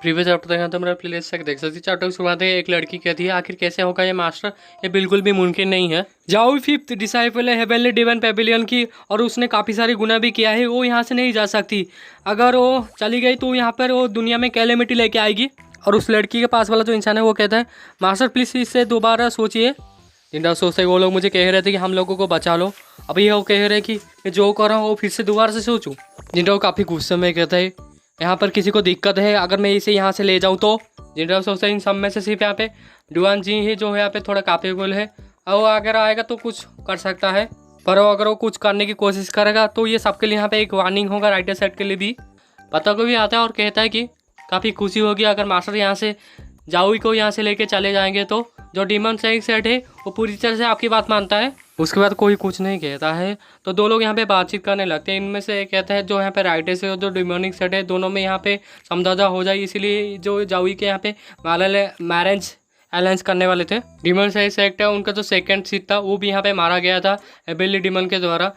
Previous chapter देखा तो मेरा प्लेलिस्ट से देख सकती। चैप्टर की शुरुआत है, एक लड़की कहती है आखिर कैसे होगा ये मास्टर, ये बिल्कुल भी मुमकिन नहीं है। जाओ फिफ्थ डिसाइपल है हेवनली डिवाइन पेविलियन की, और उसने काफ़ी सारी गुनाह भी किया है, वो यहाँ से नहीं जा सकती। अगर वो चली गई तो यहाँ पर वो दुनिया में कैलेमिटी लेके आएगी। और उस लड़की के पास वाला जो इंसान है वो कहता है मास्टर प्लीज़ इससे दोबारा सोचिए। जिंदा सोचते वो लोग मुझे कह रहे थे कि हम लोगों को बचा लो, अभी वो कह रहे कि मैं जो कर रहा हूँ वो फिर से दोबारा से सोचूं। जिंदा काफ़ी गुस्से में कहता है यहाँ पर किसी को दिक्कत है, अगर मैं इसे यहाँ से ले जाऊँ तो। जिंदा सोचते इन सब में से सिर्फ यहाँ पे डुआन जी ही जो है यहाँ पे थोड़ा कापेबल है, और वो अगर आएगा तो कुछ कर सकता है, पर वो अगर वो कुछ करने की कोशिश करेगा तो ये सबके लिए यहाँ पे एक वार्निंग होगा, राइटर सेट के लिए भी। पता को भी आता है और कहता है कि काफ़ी खुशी होगी अगर मास्टर यहाँ से जाओई को यहाँ से लेके चले जाएंगे तो। जो डीमन सेट है वो पूरी तरह से आपकी बात मानता है। उसके बाद कोई कुछ नहीं कहता है, तो दो लोग यहाँ पे बातचीत करने लगते हैं। इनमें से एक कहता है जो यहाँ पे राइटर से और जो डिमोनिक सेट है दोनों में यहाँ पे समझौता हो जाए, इसीलिए जो जाओई के यहाँ पे मैरेज अलायंस करने वाले थे। डिमन सेट है उनका जो सेकंड सीट था वो भी यहाँ पे मारा गया था एबिली डिमन के द्वारा।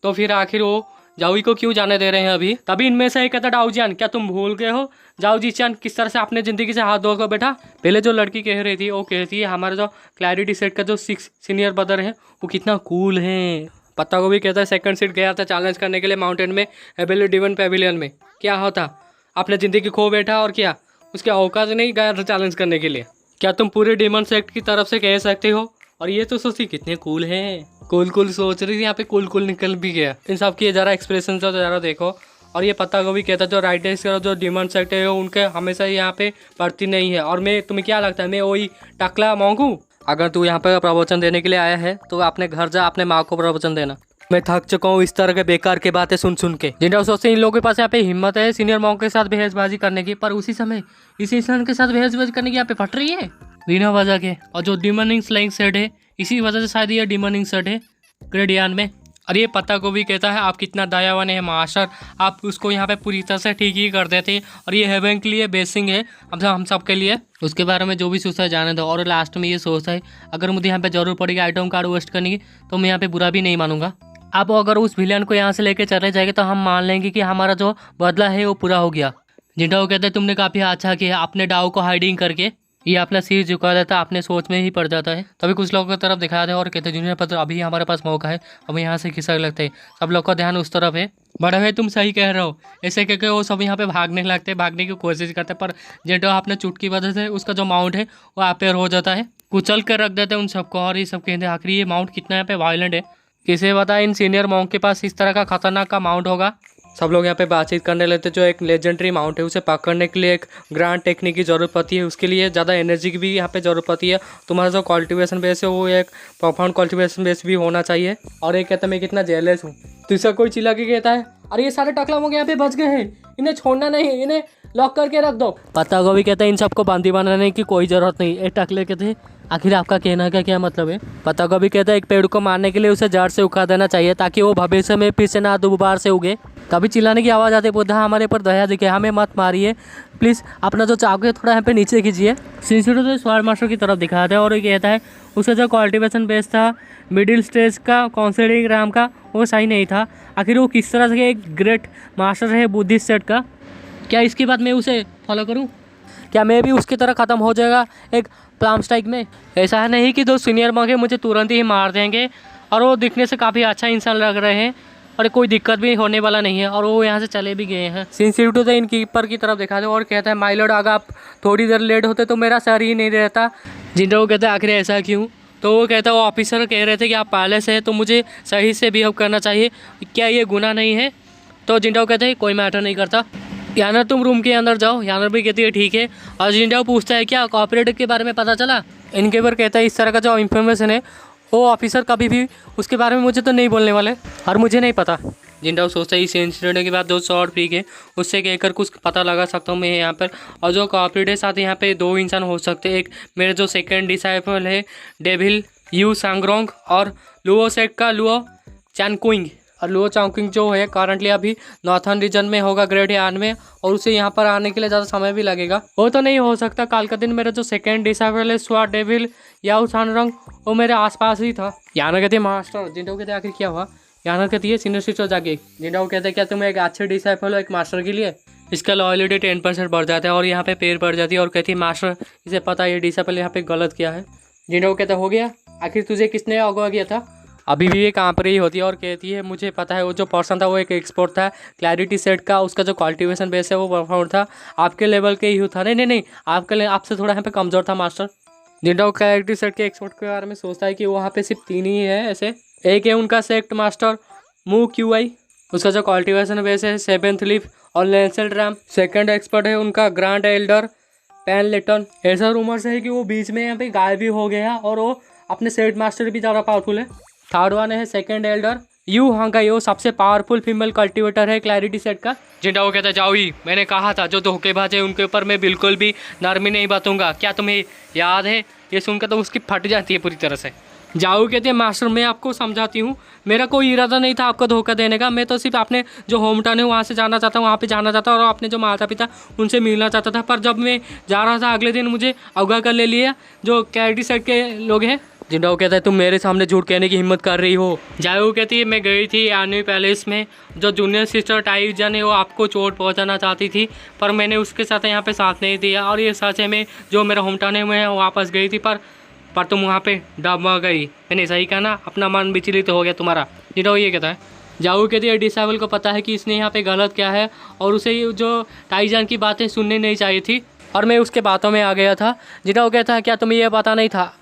तो फिर आखिर वो जाओई को क्यों जाने दे रहे हैं अभी। तभी इनमें से एक कहता डाउजियान क्या तुम भूल गए हो जाओ जी चान किस तरह से अपने ज़िंदगी से हाथ धोकर बैठा। पहले जो लड़की कह रही थी वो कहती है हमारा जो क्लैरिटी सेट का जो 6 सीनियर ब्रदर है वो कितना कूल है। पत्ता को भी कहता है सेकंड सीट गया था चैलेंज करने के लिए माउंटेन में एबिली डिवन पेविलियन में, क्या होता अपने ज़िंदगी खो बैठा और क्या उसके औकात नहीं गया था चैलेंज करने के लिए। क्या तुम पूरे डिमन सेक्ट की तरफ से कह सकते हो। और ये तो सोचती कितने कूल हैं, कूल सोच रही थी, यहाँ पे कूल निकल भी गया। इन सब की ज़रा एक्सप्रेशन तो ज़रा देखो। और ये पत्ता को भी कहता जो राइटर्स का जो डिमन सेक्ट है उनके हमेशा यहाँ पे बढ़ती नहीं है। और मैं तुम्हें क्या लगता है मैं वही टकला मांगू। अगर तू यहाँ पे प्रवचन देने के लिए आया है तो अपने घर जा अपने माँ को प्रवचन देना। मैं थक चुका हूँ इस तरह के बेकार की बातें सुन के। जिनका सोचते इन लोगों के पास यहाँ पे हिम्मत है सीनियर मॉन्क के साथ बहसबाजी करने की, पर उसी समय इस इंसान के साथ बहसबाजी करने की यहाँ पे फट रही है बिना वजह के। और जो डिमनिंग स्लैंग सेट है इसी वजह से शायद ये डिमनिंग सेट है ग्रेडियन में। और ये पता को भी कहता है आप कितना दयावान है मास्टर, आप उसको यहाँ पे पूरी तरह से ठीक ही कर देते। और ये हेवन के लिए बेसिंग है हम सब के लिए, उसके बारे में जो भी सोचता है जाने दो। और लास्ट में ये सोचता है अगर मुझे यहाँ पे जरूर पड़ेगी आइटम कार्ड वेस्ट करने की तो मैं यहाँ पे बुरा भी नहीं मानूंगा। आप अगर उस विलियन को यहाँ से लेके चले जाएंगे तो हम मान लेंगे कि हमारा जो बदला है वो पूरा हो गया। जिंटा वो कहते हैं तुमने काफ़ी अच्छा किया अपने डाव को हाइडिंग करके, ये अपना सिर झुका देता अपने सोच में ही पड़ जाता है। तभी कुछ लोगों की तरफ दिखाते हैं और कहते हैं जूनियर पत्र अभी हमारे पास मौका है, अब यहाँ से खिसक लगते हैं। सब लोग का ध्यान उस तरफ है। बड़ा भाई तुम सही कह रहे हो, ऐसे कहकर वो सब यहाँ पे भागने लगते हैं, भागने की कोशिश करते हैं। पर जेटो अपने चुट की वजह से उसका जो माउंट है वो अपेयर हो जाता है, कुचल कर रख देते हैं उन सबको। और ये सब कहते हैं आखिर ये माउंट कितना यहाँ पे वायलेंट है, किसे पता इन सीनियर मॉन्क के पास इस तरह का खतरनाक का माउंट होगा। सब लोग यहाँ पे बातचीत करने लगते जो एक लेजेंडरी माउंट है उसे पकड़ने के लिए एक ग्रांड टेक्निक की ज़रूरत पड़ती है, उसके लिए ज़्यादा एनर्जी की भी यहाँ पे ज़रूरत पड़ती है। तुम्हारा जो कल्टीवेशन बेस है वो एक प्रोफाउंड कल्टीवेशन बेस भी होना चाहिए। और एक कहता मैं कितना जेलस हूँ, तो इसका कोई चिल्ला के कहता है अरे ये सारे टकला लोग यहाँ पे बच गए हैं, इन्हें छोड़ना नहीं, इन्हें लॉक करके रख दो। पता को भी कहता है इन सबको बंदी बनाने की कोई ज़रूरत नहीं। एक टकले कहते हैं आखिर आपका कहना का क्या मतलब है। पता को भी कहता है एक पेड़ को मारने के लिए उसे जड़ से उखाड़ देना चाहिए ताकि वो भविष्य में फिर से ना दोबारा से उगे। तभी चिल्लाने की आवाज़ आती है बुद्धा हमारे पर दया दिखे, हमें मत मारिए प्लीज़, अपना जो चाकू है थोड़ा यहाँ पे नीचे कीजिए। सिंसिरो तो स्वार मास्टर की तरफ दिखाता है और ये कहता है उसका जो कल्टीवेशन बेस था मिडिल स्टेज का काउंसलिंग राम का वो सही नहीं था। आखिर वो किस तरह से एक ग्रेट मास्टर है बुद्धिस्ट सेट का, क्या इसके बाद मैं उसे फॉलो करूँ, क्या मैं भी उसकी तरह ख़त्म हो जाएगा एक प्लाम स्ट्राइक में। ऐसा है नहीं कि दो सीनियर मॉन्क मुझे तुरंत ही मार देंगे, और वो दिखने से काफ़ी अच्छा इंसान लग रहे हैं और कोई दिक्कत भी होने वाला नहीं है। और वो यहाँ से चले भी गए हैं। सिंसिरिटी तो इन कीपर की तरफ दिखा दो और कहता है माय लॉर्ड अगर आप थोड़ी देर लेट होते तो मेरा सर ही नहीं रहता। जिनका वो कहता है आखिर ऐसा क्यों, तो वो कहता है वो ऑफिसर कह रहे थे कि आप पहले से हैं तो मुझे सही से बिहेव करना चाहिए, क्या ये गुनाह नहीं है। तो जिंटा वो कहते हैं कोई मैटर नहीं करता, याना तुम रूम के अंदर जाओ। याना भी कहती है ठीक है। और जिंटा पूछता है क्या कॉपरेटिव के बारे में पता चला, इनके ऊपर कहता है इस तरह का जो इन्फॉर्मेशन है वो ऑफिसर कभी भी उसके बारे में मुझे तो नहीं बोलने वाले और मुझे नहीं पता। जिंटा सोचता है इस इंसिडेंट के बाद जो शॉर्ट फ्रीक है उससे कहकर कुछ पता लगा सकता हूँ मैं यहाँ पर। और जो कॉपरेटिव साथ यहाँ पे 2 इंसान हो सकते हैं, एक मेरे जो सेकंड डिसाइपल है डेविल यू सांगरोंग और लुओ सेट का लुओ चानकुइंग। और लुओ चांगकिंग जो है करंटली अभी नॉर्थन रीजन में होगा ग्रेट यार्ड में, और उसे यहाँ पर आने के लिए ज़्यादा समय भी लगेगा। वो तो नहीं हो सकता, कल का दिन मेरा जो सेकंड डिसाइपल है स्वाट डेविल याऊ सांगरोंग वो मेरे आसपास ही था। याना कहती है मास्टर, जिंटो कहते आखिर क्या हुआ। याना कहती है सीनियर सिस्टर जाके। जिंटो कहते हैं क्या तुम एक अच्छे डिसाइपल हो एक मास्टर के लिए, इसका लॉयलिटी 10% बढ़ जाता है और यहाँ पे पेड़ बढ़ जाती है और कहती है मास्टर इसे पता है ये डिसेबल यहाँ पे गलत किया है। जिंडा वो कहता हो गया, आखिर तुझे किसने अगवा किया था? अभी भी ये कांप रही होती है और कहती है मुझे पता है वो जो पर्सन था वो एक एक्सपर्ट था क्लैरिटी सेट का, उसका जो कल्टीवेशन बेस है वो परफॉर्म था, आपके लेवल के ही था। नहीं, आपसे थोड़ा यहाँ पे कमज़ोर था मास्टर। जिंडा वो क्लैरिटी सेट के एक्सपर्ट के बारे में सोचता है कि वहाँ पे सिर्फ 3 ही है ऐसे। एक है उनका सेक्ट मास्टर मू QI, उसका जो कल्टीवेशन बेस है 7th लीफ और लेंसेल ड्राम। सेकंड एक्सपर्ट है उनका ग्रांड एल्डर पैन लेटन। ऐसा रूमर्स है कि वो बीच में यहाँ पे गायब भी हो गया और वो अपने सेट मास्टर भी ज़्यादा पावरफुल है। थर्ड वन है सेकंड एल्डर यू हांगाई, वो सबसे पावरफुल फीमेल कल्टीवेटर है क्लैरिटी सेट का। जिंडा वो कहता है जाओ ही, मैंने कहा था जो धोखेबाज है उनके ऊपर मैं बिल्कुल भी नरमी नहीं बतूंगा, क्या तुम्हें याद है? ये सुनकर तो उसकी फट जाती है पूरी तरह से। जाओ कहती है मास्टर मैं आपको समझाती हूँ, मेरा कोई इरादा नहीं था आपको धोखा देने का, मैं तो सिर्फ अपने जो होम टाउन है वहाँ से जाना चाहता हूँ, वहाँ पे जाना चाहता और अपने जो माता पिता उनसे मिलना चाहता था। पर जब मैं जा रहा था अगले दिन मुझे अगवा कर ले लिया जो क्लैरिटी सेट के लोग हैं। जिंडा वो कहता है तुम मेरे सामने झूठ कहने की हिम्मत कर रही हो। जाओ कहती है मैं गई थी आर्मी पैलेस में, जो जूनियर सिस्टर टाइजन है वो आपको चोट पहुंचाना चाहती थी पर मैंने उसके साथ यहाँ पे साथ नहीं दिया और ये सच है, मैं जो मेरा होम टाउन है मैं वापस गई थी पर तुम वहाँ पे डब गई। मैंने सही कहा ना, अपना मन विचलित हो गया तुम्हारा। जिंडा वो ये कहता है जाओ कहती है डिसेबल को पता है कि इसने यहाँ पे गलत क्या है और उसे जो टाइजन की बातें सुननी नहीं चाहिए थी और मैं उसके बातों में आ गया था। जिंडा वो कहता है क्या तुम्हें यह पता नहीं था,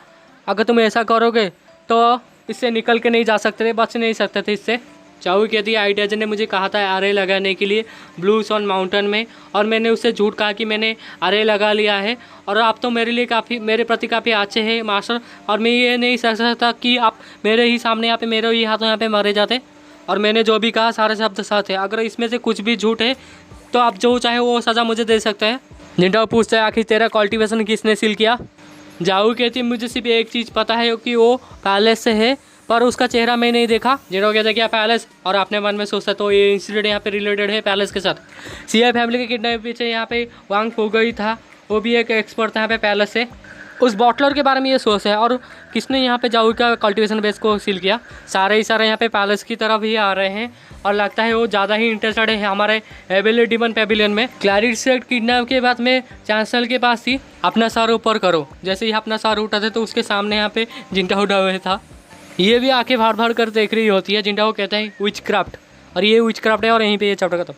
अगर तुम ऐसा करोगे तो इससे निकल के नहीं जा सकते थे, बच नहीं सकते थे इससे। चाऊ कहती है आइडियाजन ने मुझे कहा था आरे लगाने के लिए ब्लू सॉन माउंटेन में और मैंने उससे झूठ कहा कि मैंने आरे लगा लिया है और आप तो मेरे प्रति काफ़ी अच्छे हैं मास्टर और मैं ये नहीं सोच सकता कि आप मेरे ही सामने यहाँ पे मेरे ही हाथों यहाँ पे मरे जाते और मैंने जो भी कहा सारे शब्द सच है। अगर इसमें से कुछ भी झूठ है तो आप जो चाहे वो सज़ा मुझे दे सकते हैं। जिंडा पूछता है आखिर तेरा कल्टीवेशन किसने सील किया? जाऊ कहती है मुझे सिर्फ एक चीज़ पता है कि वो पैलेस से है पर उसका चेहरा मैं नहीं देखा। जिन्हों कहता है क्या पैलेस, और अपने मन में सोचता है तो ये इंसिडेंट यहाँ पे रिलेटेड है पैलेस के साथ। सीआई फैमिली के किडनैप पीछे यहाँ पे वांग फुगई था, वो भी एक एक्सपर्ट था यहाँ पे पैलेस से। उस बॉटलर के बारे में ये सोच है और किसने यहाँ पे जाऊ का कल्टीवेशन बेस को सील किया। सारे यहाँ पे पैलेस की तरफ ही आ रहे हैं और लगता है वो ज़्यादा ही इंटरेस्टेड है हमारे हेवेंली डिमन पैविलियन में। क्लैरिटी सेट किडनैप के बाद में चांसलर के पास थी अपना सर ऊपर करो, जैसे ही अपना सर उठाते तो उसके सामने यहाँ पे जिंटा उठा हुआ था। ये भी आंखें फाड़ फाड़ कर देख रही होती है। जिंटा वो कहता है विच क्राफ्ट, और ये विच क्राफ्ट है और यहीं पे ये चैप्टर खत्म।